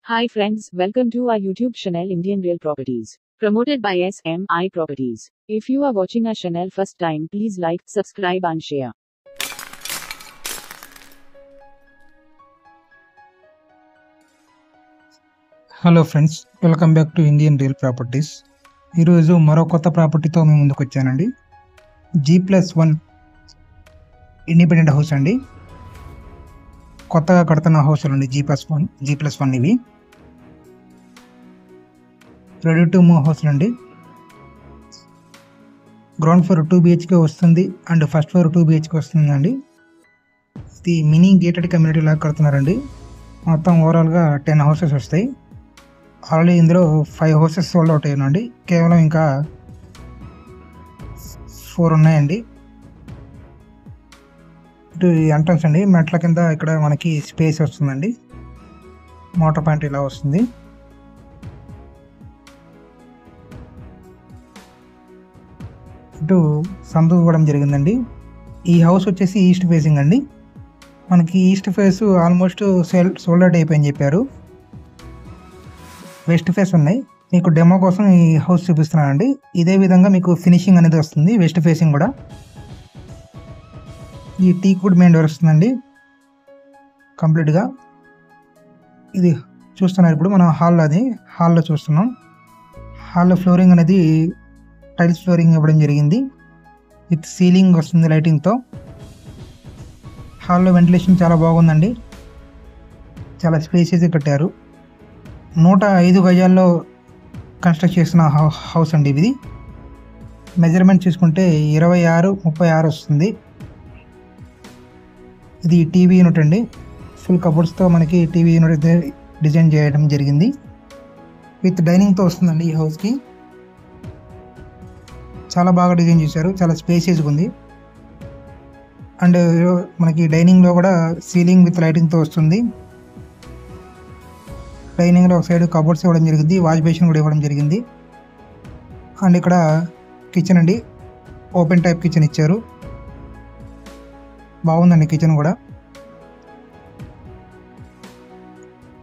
Hi friends, welcome to our YouTube channel Indian Real Properties, promoted by SMI Properties. If you are watching our channel first time, please like, subscribe and share. Hello friends, welcome back to Indian real properties. ఈరోజు మరో కొత్త ప్రాపర్టీతో మేము ముందుకు వచ్చానండి. G+1 independent house అండి. కొత్తగా కడుతున్న హౌస్లు అండి. G+1 ఇవి రెడీ టు మూవ్ హౌస్లు అండి. గ్రౌండ్ ఫ్లోర్ 2 BHK వస్తుంది అండ్ ఫస్ట్ ఫ్లోర్ 2 BHK వస్తుందండి. ఇది మినీ గేటెడ్ కమ్యూనిటీ లాగా కడుతున్నారండి. మొత్తం ఓవరాల్గా 10 హౌసెస్ వస్తాయి. ఆల్రెడీ ఇందులో 5 హౌసెస్ సోల్డ్ అవుట్ అయ్యానండి. కేవలం ఇంకా 4 ఉన్నాయండి. ఇటు ఎంట్రన్స్ అండి, మెట్ల కింద ఇక్కడ మనకి స్పేస్ వస్తుందండి. మోటార్ పాయింట్ ఇలా వస్తుంది. ఇటు సందు ఇవ్వడం జరిగిందండి. ఈ హౌస్ వచ్చేసి ఈస్ట్ ఫేసింగ్ అండి. మనకి east face almost sold out అయిపోయింది చెప్పారు. వెస్ట్ ఫేస్ ఉన్నాయి. మీకు డెమో కోసం ఈ హౌస్ చూపిస్తున్నానండి. ఇదే విధంగా మీకు ఫినిషింగ్ అనేది వస్తుంది. వెస్ట్ ఫేసింగ్ కూడా ఈ టీక్ వుడ్ మెయిన్ డోర్ వస్తుందండి కంప్లీట్గా. ఇది చూస్తున్నారు ఇప్పుడు మనం హాల్లో చూస్తున్నాం. హాల్లో ఫ్లోరింగ్ అనేది టైల్స్ ఫ్లోరింగ్ ఇవ్వడం జరిగింది. విత్ సీలింగ్ వస్తుంది లైటింగ్తో. హాల్లో వెంటిలేషన్ చాలా బాగుందండి. చాలా స్పేసెస్ కట్టారు. 105 గజాల్లో కన్స్ట్రక్ట్ చేసిన హౌస్ అండి ఇది. మెజర్మెంట్ చూసుకుంటే 26-36 వస్తుంది. ఇది టీవీ యూనిట్ అండి. ఫుల్ కబోర్డ్స్తో మనకి టీవీ యూనిట్ డిజైన్ చేయడం జరిగింది. విత్ డైనింగ్తో వస్తుందండి ఈ హౌస్కి. చాలా బాగా డిజైన్ చేశారు. చాలా స్పేసియస్గా ఉంది. అండ్ మనకి డైనింగ్లో కూడా సీలింగ్ విత్ లైటింగ్తో వస్తుంది. డైనింగ్లో ఒక సైడ్ కబోర్డ్స్ ఇవ్వడం జరిగింది. వాష్ బేసిన్ కూడా ఇవ్వడం జరిగింది. అండ్ ఇక్కడ కిచెన్ అండి, ఓపెన్ టైప్ కిచెన్ ఇచ్చారు. బాగుందండి కిచెన్ కూడా.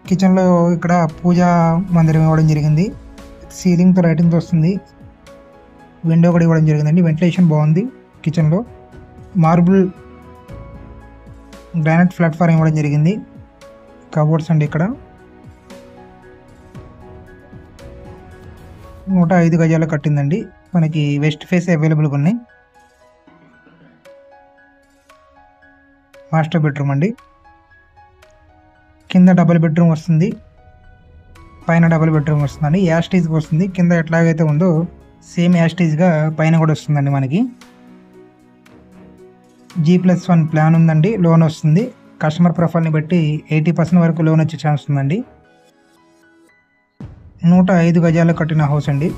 కిచెన్లో ఇక్కడ పూజా మందిరం ఇవ్వడం జరిగింది. సీలింగ్తో లైటింగ్తో వస్తుంది. విండో కూడా ఇవ్వడం జరిగిందండి. వెంటిలేషన్ బాగుంది కిచెన్లో. మార్బుల్ గ్రానైట్ ప్లాట్ఫామ్ ఇవ్వడం జరిగింది. కబోర్డ్స్ అండి ఇక్కడ 105 గజాలు కట్టిందండి. మనకి వెస్ట్ ఫేస్ అవైలబుల్గా ఉన్నాయి. మాస్టర్ బెడ్రూమ్ అండి. కింద డబుల్ బెడ్రూమ్ వస్తుంది, పైన డబుల్ బెడ్రూమ్ వస్తుందండి. యాస్టీజ్గా వస్తుంది. కింద ఎట్లాగైతే ఉందో సేమ్ యాస్టీజ్గా పైన కూడా వస్తుందండి. మనకి G+1 ప్లాన్ ఉందండి. లోన్ వస్తుంది. కస్టమర్ ప్రొఫైల్ని బట్టి 80% వరకు లోన్ వచ్చే ఛాన్స్ ఉందండి. 105 గజాలు కట్టిన హౌస్ అండి.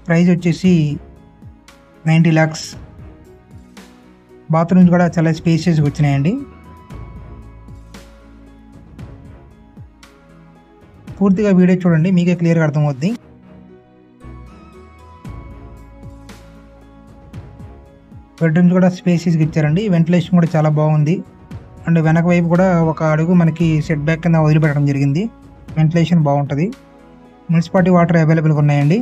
ప్రైస్ వచ్చేసి 90 lakhs. బాత్రూమ్స్ కూడా చాలా స్పేసియస్గా వచ్చినాయండి. పూర్తిగా వీడియో చూడండి, మీకే క్లియర్గా అర్థమవుద్ది. బెడ్రూమ్స్ కూడా స్పేసియస్గా ఇచ్చారండి. వెంటిలేషన్ కూడా చాలా బాగుంది. అండ్ వెనక వైపు కూడా ఒక అడుగు మనకి సెట్ బ్యాక్ కింద వదిలిపెట్టడం జరిగింది. వెంటిలేషన్ బాగుంటుంది. మున్సిపాలిటీ వాటర్ అవైలబుల్గా ఉన్నాయండి.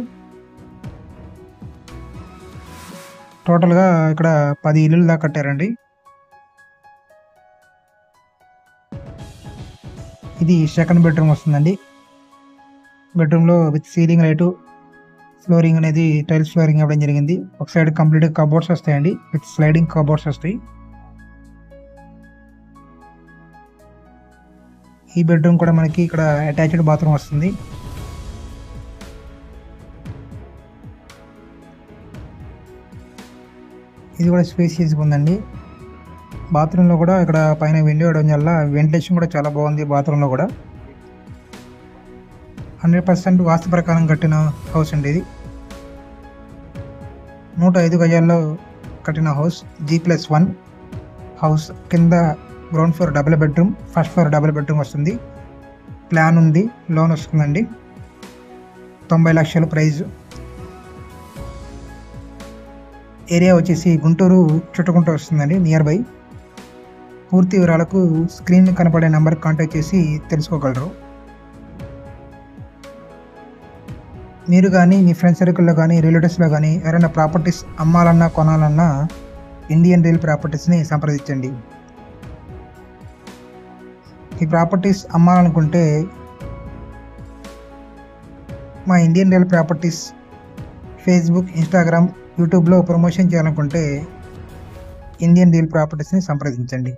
టోటల్గా ఇక్కడ 10 ఇల్లులు దాకా కట్టారండి. ఇది సెకండ్ బెడ్రూమ్ వస్తుందండి. బెడ్రూమ్లో విత్ సీలింగ్ లైటు, ఫ్లోరింగ్ అనేది టైల్స్ ఫ్లోరింగ్ ఇవ్వడం జరిగింది. ఒక సైడ్ కంప్లీట్గా కబోర్డ్స్ వస్తాయండి. విత్ స్లైడింగ్ కబోర్డ్స్ వస్తాయి. ఈ బెడ్రూమ్ కూడా మనకి ఇక్కడ అటాచ్డ్ బాత్రూమ్ వస్తుంది. ఇది కూడా స్పేసియస్గా ఉందండి. బాత్రూంలో కూడా ఇక్కడ పైన విండో ఇవ్వడం వల్ల వెంటిలేషన్ కూడా చాలా బాగుంది. బాత్రూంలో కూడా 100% వాస్తు ప్రకారం కట్టిన హౌస్ అండి ఇది. 105 గజాల్లో కట్టిన హౌస్. G+1 house. కింద ground floor double bedroom, first floor double bedroom వస్తుంది. ప్లాన్ ఉంది, లోన్ వస్తుందండి. 90 లక్షలు ప్రైజ్. ఏరియా వచ్చేసి గుంటూరు చుట్టుకుంటూ వస్తుందండి, నియర్ బై. పూర్తి వివరాలకు స్క్రీన్ కనపడే నెంబర్కి కాంటాక్ట్ చేసి తెలుసుకోగలరు. మీరు కానీ మీ ఫ్రెండ్స్ సర్కిల్లో కానీ రిలేటివ్స్లో కానీ ఎవరైనా ప్రాపర్టీస్ అమ్మాలన్నా కొనాలన్నా ఇండియన్ రియల్ ప్రాపర్టీస్ని సంప్రదించండి. ఈ ప్రాపర్టీస్ అమ్మాలనుకుంటే మా Indian real properties Facebook, Instagram, యూట్యూబ్లో ప్రమోషన్ చేయాలనుకుంటే ఇండియన్ రియల్ ప్రాపర్టీస్ని సంప్రదించండి.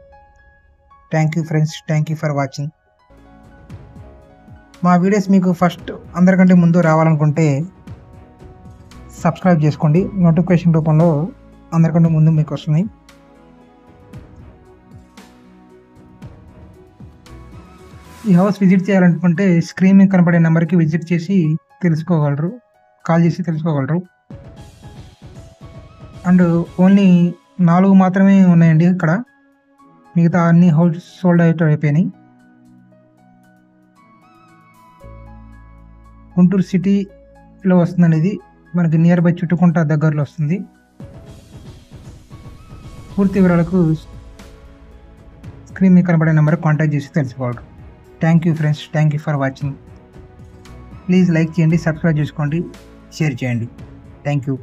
Thank you friends, thank you for watching. మా వీడియోస్ మీకు ఫస్ట్ అందరికంటే ముందు రావాలనుకుంటే సబ్స్క్రైబ్ చేసుకోండి. నోటిఫికేషన్ రూపంలో అందరికంటే ముందు మీకు వస్తుంది. ఈ హౌస్ విజిట్ చేయాలనుకుంటే స్క్రీన్ మీద కనపడే నెంబర్కి విజిట్ చేసి తెలుసుకోగలరు, కాల్ చేసి తెలుసుకోగలరు. అండ్ ఓన్లీ 4 మాత్రమే ఉన్నాయండి ఇక్కడ, మిగతా అన్ని హౌస్ సోల్డ్ అవుట్ అయిపోయినాయి. గుంటూరు సిటీలో వస్తుందండి, ఇది మనకి నియర్ బై చుట్టుకుంట దగ్గరలో వస్తుంది. పూర్తి వివరాలకు స్క్రీన్ మీద కనబడే నెంబర్ కాంటాక్ట్ చేసి తెలుసుకోగలరు. Thank you friends, thank you for watching. Please like చేయండి, సబ్స్క్రైబ్ చేసుకోండి, షేర్ చేయండి. Thank you.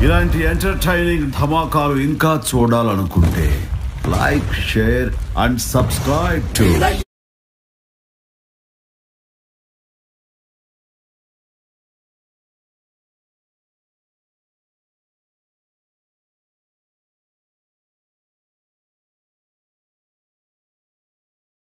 ఇలాంటి ఎంటర్టైనింగ్ ధమాకాలు ఇంకా చూడాలనుకుంటే like, share and subscribe to